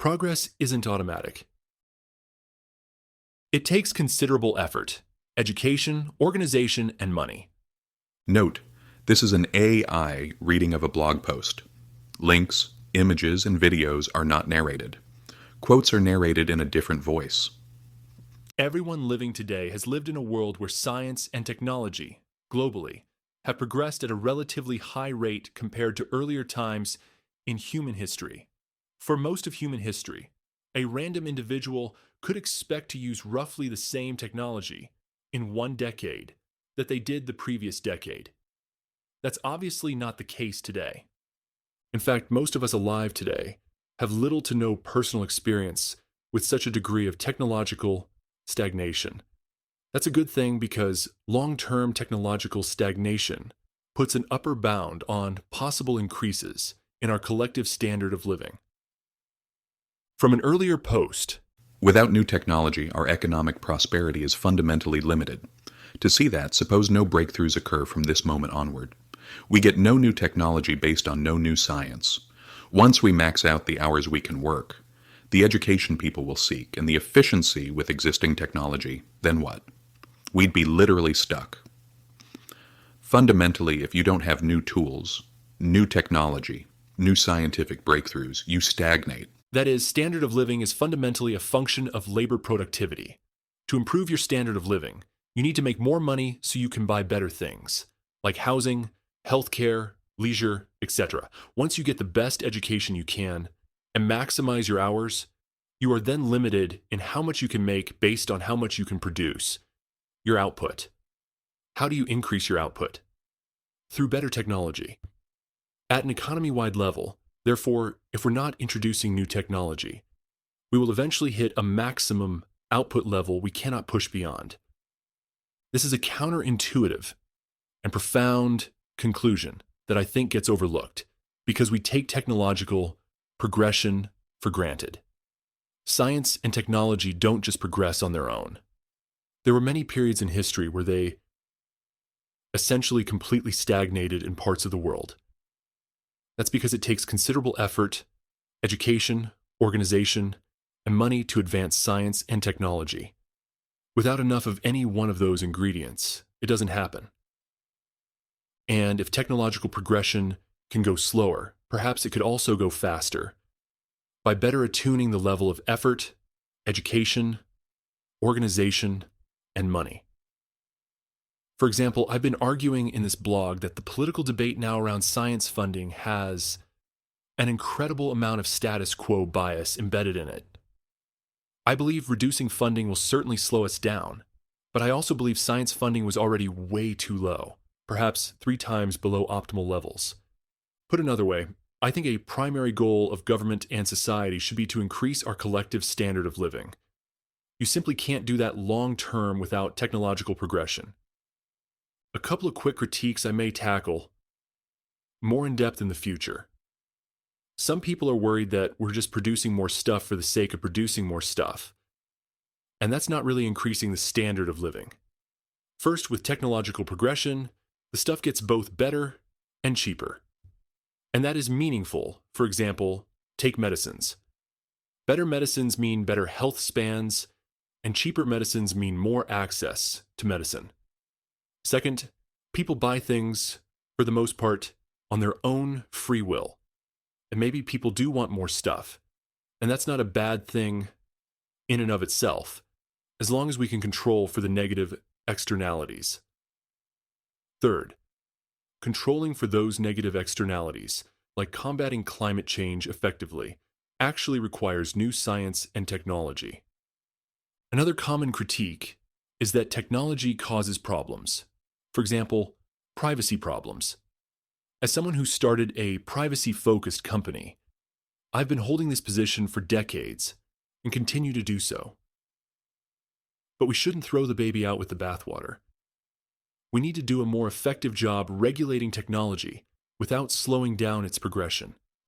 Progress isn't automatic. It takes considerable effort, education, organization, and money. Note, this is an AI reading of a blog post. Links, images, and videos are not narrated. Quotes are narrated in a different voice. Everyone living today has lived in a world where science and technology, globally, have progressed at a relatively high rate compared to earlier times in human history. For most of human history, a random individual could expect to use roughly the same technology in one decade that they did the previous decade. That's obviously not the case today. In fact, most of us alive today have little to no personal experience with such a degree of technological stagnation. That's a good thing because long-term technological stagnation puts an upper bound on possible increases in our collective standard of living. From an earlier post, Without new technology, our economic prosperity is fundamentally limited. To see that, suppose no breakthroughs occur from this moment onward. We get no new technology based on no new science. Once we max out the hours we can work, the education people will seek, and the efficiency with existing technology, then what? We'd be literally stuck. Fundamentally, if you don't have new tools, new technology, new scientific breakthroughs, you stagnate. that is, standard of living is fundamentally a function of labor productivity. To improve your standard of living, you need to make more money so you can buy better things, like housing, healthcare, leisure, etc. Once you get the best education you can and maximize your hours, you are then limited in how much you can make based on how much you can produce, your output. How do you increase your output? Through better technology. At an economy-wide level, therefore, if we're not introducing new technology, we will eventually hit a maximum output level we cannot push beyond. This is a counterintuitive and profound conclusion that I think gets overlooked because we take technological progression for granted. Science and technology don't just progress on their own. There were many periods in history where they essentially completely stagnated in parts of the world. That's because it takes considerable effort, education, organization, and money to advance science and technology. Without enough of any one of those ingredients, it doesn't happen. And if technological progression can go slower, perhaps it could also go faster by better attuning the level of effort, education, organization, and money. For example, I've been arguing in this blog that the political debate now around science funding has an incredible amount of status quo bias embedded in it. I believe reducing funding will certainly slow us down, but I also believe science funding was already way too low, perhaps 3 times below optimal levels. Put another way, I think a primary goal of government and society should be to increase our collective standard of living. You simply can't do that long-term without technological progression. A couple of quick critiques I may tackle more in depth in the future. Some people are worried that we're just producing more stuff for the sake of producing more stuff. And that's not really increasing the standard of living. First, with technological progression, the stuff gets both better and cheaper. And that is meaningful. For example, take medicines. Better medicines mean better health spans, and cheaper medicines mean more access to medicine. Second, people buy things, for the most part, on their own free will. And maybe people do want more stuff. And that's not a bad thing in and of itself, as long as we can control for the negative externalities. Third, controlling for those negative externalities, like combating climate change effectively, actually requires new science and technology. Another common critique is that technology causes problems. For example, privacy problems. As someone who started a privacy-focused company, I've been holding this position for decades and continue to do so. But we shouldn't throw the baby out with the bathwater. We need to do a more effective job regulating technology without slowing down its progression.